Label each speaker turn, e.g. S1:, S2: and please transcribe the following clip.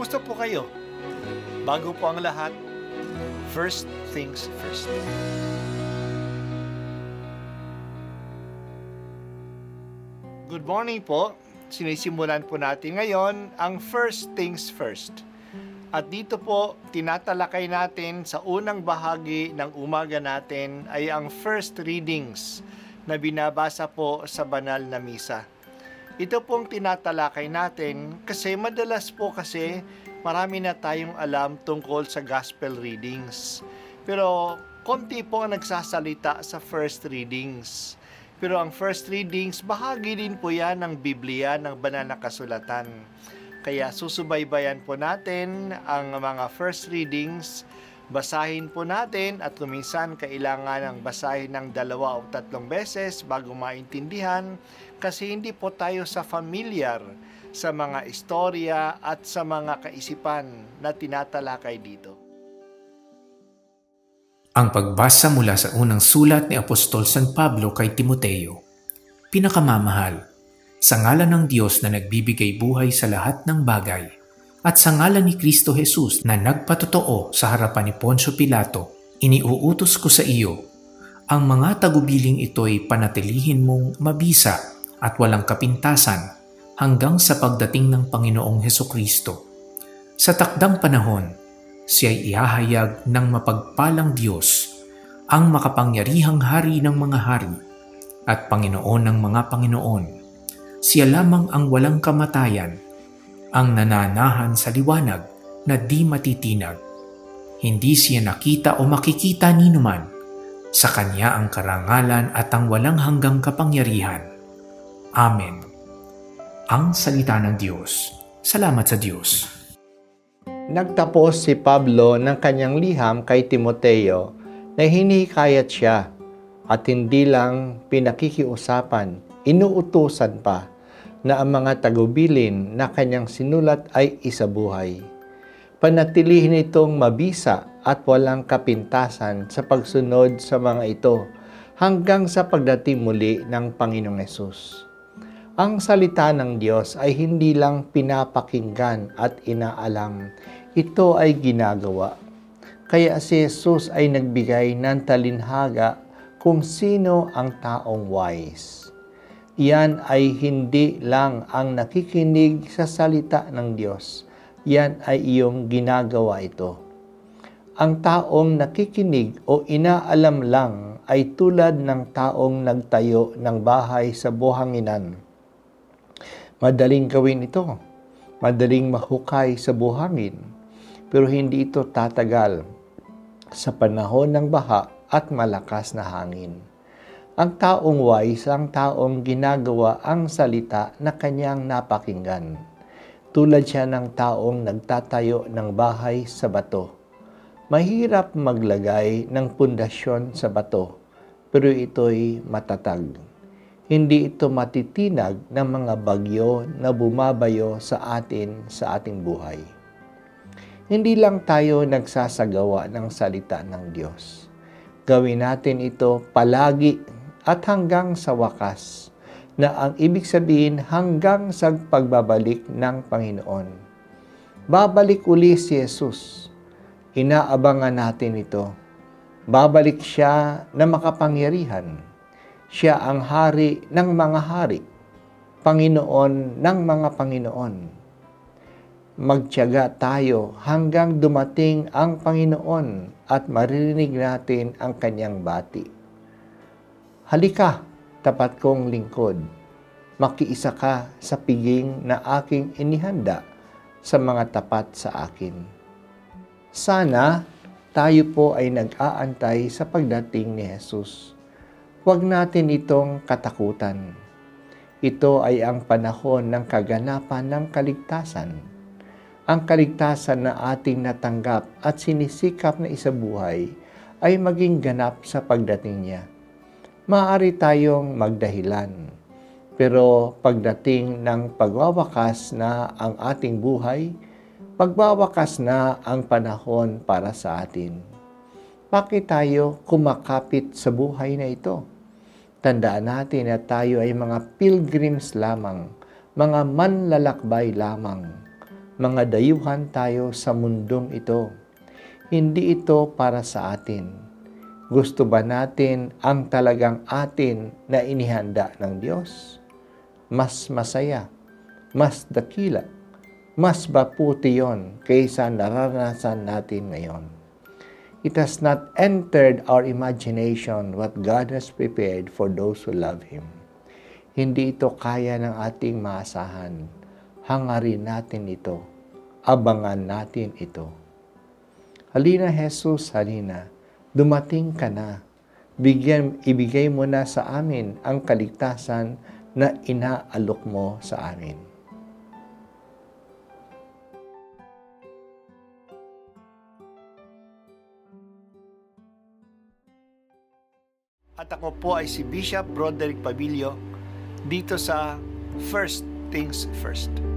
S1: Kumusta po kayo? Bago po ang lahat, first things first. Good morning po. Sinisimulan po natin ngayon ang first things first. At dito po, tinatalakay natin sa unang bahagi ng umaga natin ay ang first readings na binabasa po sa banal na misa. Ito pong tinatalakay natin kasi madalas po kasi marami na tayong alam tungkol sa gospel readings. Pero konti po ang nagsasalita sa first readings. Pero ang first readings, bahagi din po yan ng Biblia, ng banal na kasulatan. Kaya susubaybayan po natin ang mga first readings, basahin po natin at kuminsan kailangan ng basahin ng 2 o 3 beses bago maintindihan kasi hindi po tayo familiar sa mga istorya at sa mga kaisipan na tinatalakay dito.
S2: Ang pagbasa mula sa unang sulat ni Apostol San Pablo kay Timoteo. Pinakamamahal, sa ngalan ng Diyos na nagbibigay buhay sa lahat ng bagay, at sa ngalan ni Kristo Jesus na nagpatotoo sa harapan ni Poncio Pilato, iniuutos ko sa iyo, ang mga tagubiling ito'y panatilihin mong mabisa at walang kapintasan hanggang sa pagdating ng Panginoong Hesukristo. Sa takdang panahon, siya'y ihahayag ng mapagpalang Diyos, ang makapangyarihang hari ng mga hari at Panginoon ng mga Panginoon. Siya lamang ang walang kamatayan, ang nananahan sa liwanag na di matitinag. Hindi siya nakita o makikita ni numan. Sa Kanya ang karangalan at ang walang hanggang kapangyarihan. Amen. Ang salita ng Diyos. Salamat sa Diyos.
S3: Nagtapos si Pablo ng kanyang liham kay Timoteo na hinihikayat siya at hindi lang pinakikiusapan, inuutusan pa na ang mga tagubilin na kanyang sinulat ay isabuhay. Panatilihin itong mabisa at walang kapintasan sa pagsunod sa mga ito hanggang sa pagdating muli ng Panginoong Hesus. Ang salita ng Diyos ay hindi lang pinapakinggan at inaalam, ito ay ginagawa. Kaya si Jesus ay nagbigay ng talinhaga kung sino ang taong wise. Yan ay hindi lang ang nakikinig sa salita ng Diyos. Yan ay iyong ginagawa ito. Ang taong nakikinig o inaalam lang ay tulad ng taong nagtayo ng bahay sa buhanginan. Madaling gawin ito. Madaling mahukay sa buhangin. Pero hindi ito tatagal sa panahon ng baha at malakas na hangin. Ang taong wise, ang taong ginagawa ang salita na kanyang napakinggan. Tulad siya ng taong nagtatayo ng bahay sa bato. Mahirap maglagay ng pundasyon sa bato, pero ito'y matatag. Hindi ito matitinag ng mga bagyo na bumabayo sa ating buhay. Hindi lang tayo nagsasagawa ng salita ng Diyos. Gawin natin ito palagi at hanggang sa wakas, na ang ibig sabihin hanggang sa pagbabalik ng Panginoon. Babalik uli si Jesus. Inaabangan natin ito. Babalik siya na makapangyarihan. Siya ang hari ng mga hari, Panginoon ng mga Panginoon. Magtiyaga tayo hanggang dumating ang Panginoon at maririnig natin ang kanyang bati. Halika, tapat kong lingkod, makiisa ka sa piging na aking inihanda sa mga tapat sa akin. Sana tayo po ay nag-aantay sa pagdating ni Jesus. Huwag natin itong katakutan. Ito ay ang panahon ng kaganapan ng kaligtasan. Ang kaligtasan na ating natanggap at sinisikap na isabuhay ay maging ganap sa pagdating niya. Maaari tayong magdahilan, pero pagdating ng pagwawakas na ang ating buhay, pagwawakas na ang panahon para sa atin. Bakit tayo kumakapit sa buhay na ito? Tandaan natin na tayo ay mga pilgrims lamang, mga manlalakbay lamang, Mga dayuhan tayo sa mundong ito. Hindi ito para sa atin. Gusto ba natin ang talagang atin na inihanda ng Diyos? Mas masaya, mas dakila, mas maputi yon kaysa naranasan natin ngayon. It has not entered our imagination what God has prepared for those who love Him. Hindi ito kaya ng ating maasahan. Hangarin natin ito. Abangan natin ito. Halina Jesus, halina. Dumating ka na. Ibigay mo na sa amin ang kaligtasan na inaalok mo sa amin.
S1: At ako po ay si Bishop Broderick Pabilio dito sa First Things First.